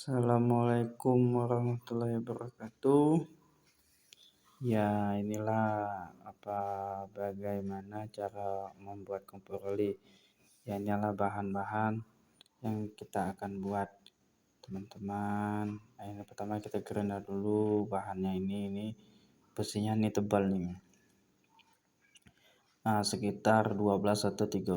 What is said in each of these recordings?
Assalamualaikum warahmatullahi wabarakatuh. Ya, inilah bagaimana cara membuat kompor oli. Ya, inilah bahan-bahan yang kita akan buat, teman-teman. Ini pertama kita grenda dulu bahannya ini besinya ini tebal nih. Nah, sekitar 12 atau 13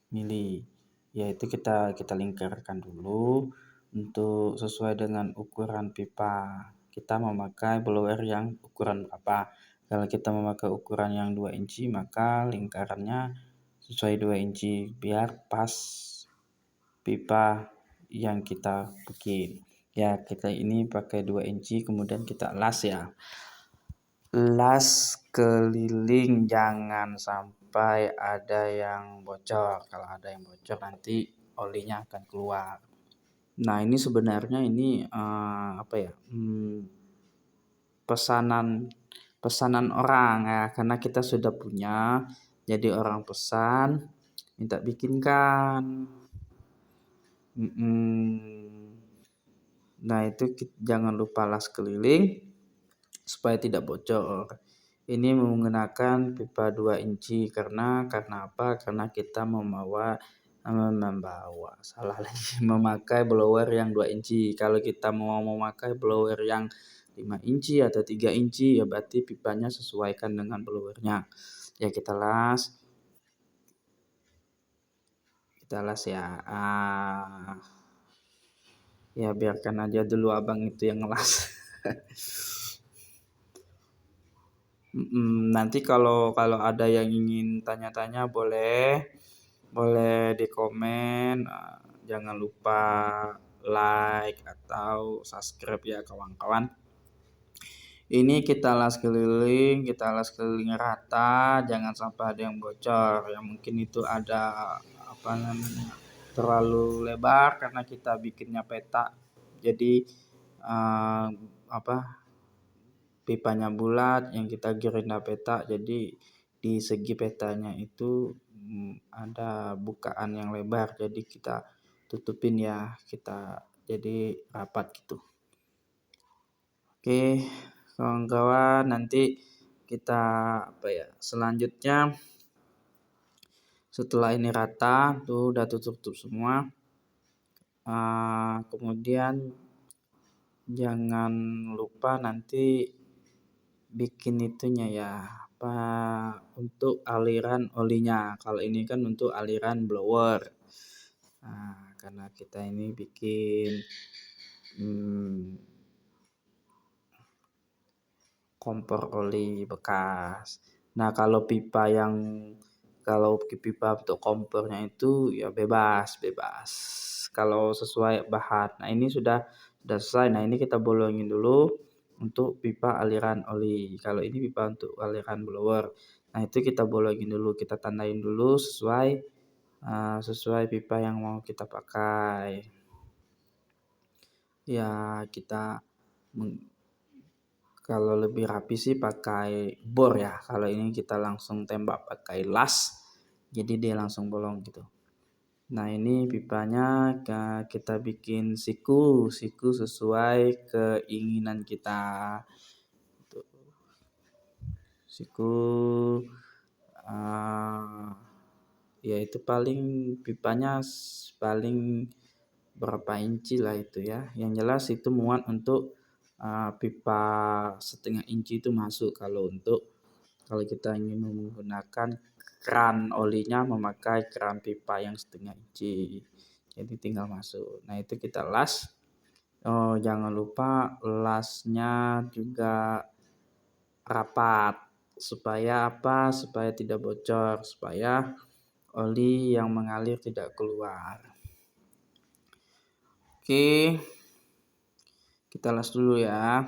mili. Yaitu kita lingkarkan dulu untuk sesuai dengan ukuran pipa. Kita memakai blower yang ukuran apa? Kalau kita memakai ukuran yang 2 inci, maka lingkarannya sesuai 2 inci biar pas pipa yang kita bikin. Ya, kita ini pakai 2 inci, kemudian kita las ya. Las keliling, jangan sampai ada yang bocor. Kalau ada yang bocor nanti olinya akan keluar. Nah, ini sebenarnya pesanan orang ya, karena kita sudah punya, jadi orang pesan minta bikinkan. Nah, itu jangan lupa las keliling supaya tidak bocor. Ini menggunakan pipa 2 inci karena apa? Karena kita memakai blower yang 2 inci. Kalau kita mau memakai blower yang 5 inci atau 3 inci, ya berarti pipanya sesuaikan dengan blowernya. Ya, kita las ya. Ya, biarkan aja dulu abang itu yang ngelas. Nanti kalau ada yang ingin tanya-tanya boleh di komen. Jangan lupa like atau subscribe ya kawan-kawan. Ini kita las keliling rata, jangan sampai ada yang bocor. Ya, mungkin itu ada terlalu lebar karena kita bikinnya peta. Jadi pipanya bulat, yang kita gerinda peta, jadi di segi petanya itu ada bukaan yang lebar, jadi kita tutupin ya, kita jadi rapat gitu. Oke kawan-kawan, nanti kita selanjutnya setelah ini rata tuh udah tutup semua, kemudian jangan lupa nanti bikin itunya ya, untuk aliran olinya. Kalau ini kan untuk aliran blower. Nah, karena kita ini bikin kompor oli bekas. Nah, kalau pipa untuk kompornya itu ya bebas. Kalau sesuai bahan. Nah, ini sudah selesai. Nah, ini kita bolongin dulu untuk pipa aliran oli. Kalau ini pipa untuk aliran blower. Nah, itu kita bolongin dulu, kita tandain dulu sesuai pipa yang mau kita pakai. Ya, kita kalau lebih rapi sih pakai bor ya. Kalau ini kita langsung tembak pakai las, jadi dia langsung bolong gitu. Nah, ini pipanya kita bikin siku sesuai keinginan kita. Siku ya itu paling pipanya paling berapa inci lah itu ya. Yang jelas itu muat untuk pipa setengah inci itu masuk. Kalau kita ingin menggunakan keran olinya, memakai keran pipa yang setengah inci, jadi tinggal masuk. Nah, itu kita las. Jangan lupa lasnya juga rapat supaya tidak bocor, supaya oli yang mengalir tidak keluar. Oke, kita las dulu ya.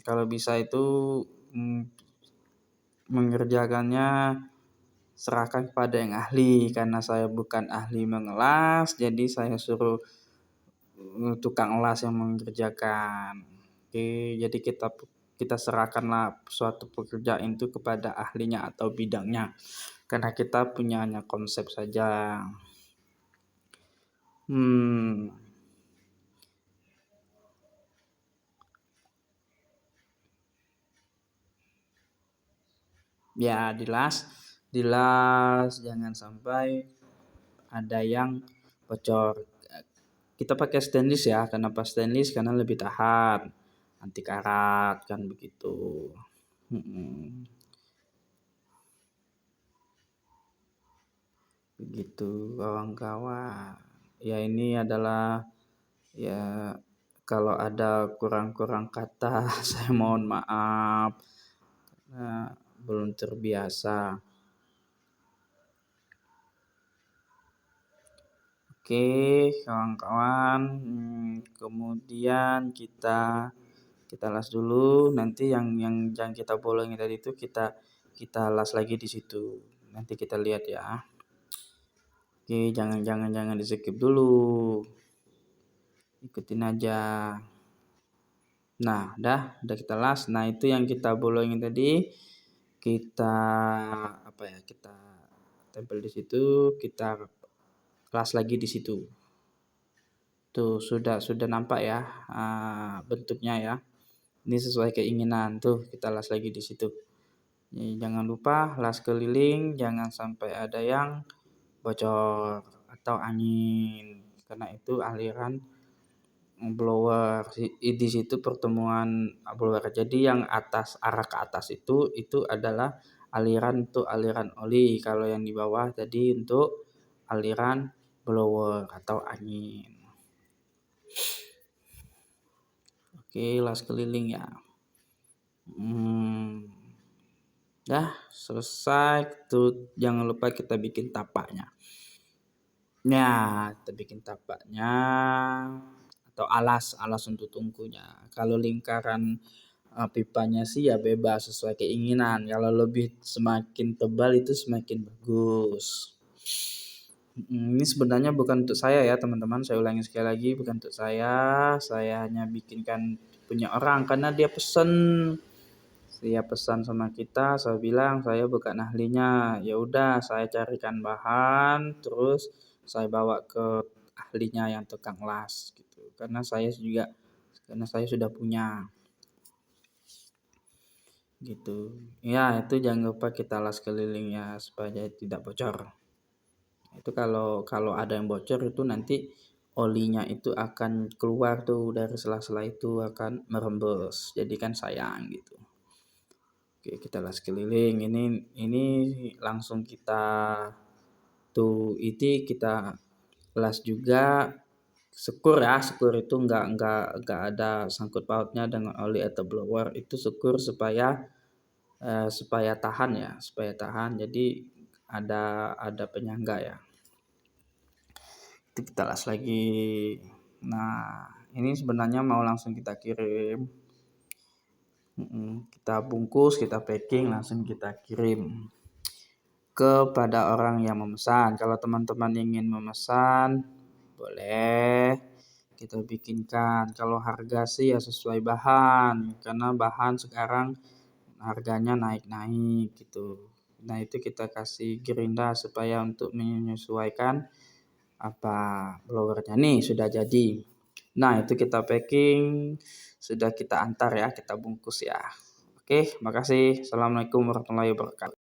Kalau bisa itu mengerjakannya serahkan kepada yang ahli, karena saya bukan ahli mengelas, jadi saya suruh tukang las yang mengerjakan. Oke, jadi kita serahkanlah suatu pekerjaan itu kepada ahlinya atau bidangnya, karena kita punya hanya konsep saja. Ya, dilas jangan sampai ada yang bocor. Kita pakai stainless ya, kenapa stainless? Karena lebih tahan, anti karat kan begitu. Mhm, begitu kawan-kawan. Ya ini adalah ya kalau ada kurang-kurang kata saya mohon maaf, belum terbiasa. Oke kawan-kawan, kemudian kita las dulu, nanti yang kita bolongin tadi itu kita las lagi di situ. Nanti kita lihat ya. Oke, jangan di-skip dulu. Ikutin aja. Nah, udah kita las. Nah, itu yang kita bolongin tadi kita apa ya? Kita tempel di situ, kita las lagi di situ. Tuh, sudah nampak ya bentuknya ya. Ini sesuai keinginan. Tuh, kita las lagi di situ. Jangan lupa las keliling, jangan sampai ada yang bocor atau angin, karena itu aliran blower di situ pertemuan blower. Jadi yang atas arah ke atas itu adalah aliran oli, kalau yang di bawah tadi untuk aliran blower atau angin. Oke, las keliling ya. Dah selesai tuh, jangan lupa kita bikin tapaknya. Nah, kita bikin tapaknya atau alas untuk tungkunya. Kalau lingkaran pipanya sih ya bebas sesuai keinginan. Kalau lebih semakin tebal itu semakin bagus. Ini sebenarnya bukan untuk saya ya teman-teman. Saya ulangi sekali lagi, bukan untuk saya. Saya hanya bikinkan punya orang karena dia pesan. Dia pesan sama kita, saya bilang saya bukan ahlinya. Ya udah, saya carikan bahan, terus saya bawa ke ahlinya yang tukang las gitu. Karena saya sudah punya gitu. Ya, itu jangan lupa kita las kelilingnya supaya tidak bocor. Itu kalau ada yang bocor itu nanti olinya itu akan keluar tuh dari sela-sela itu, akan merembes. Jadi kan sayang gitu. Oke, kita las keliling. Ini langsung kita kita las juga syukur ya. Syukur itu enggak ada sangkut pautnya dengan oli atau blower. Itu syukur supaya tahan ya, supaya tahan. Jadi ada penyangga ya. Itu kita las lagi. Nah, ini sebenarnya mau langsung kita kirim. Kita bungkus, kita packing, langsung kita kirim kepada orang yang memesan. Kalau teman-teman ingin memesan, boleh kita bikinkan. Kalau harga sih ya sesuai bahan, karena bahan sekarang harganya naik-naik gitu. Nah, itu kita kasih gerinda supaya untuk menyesuaikan blowernya. Nih sudah jadi. Nah, itu kita packing, sudah kita antar ya, kita bungkus ya. Oke, makasih. Assalamualaikum warahmatullahi wabarakatuh.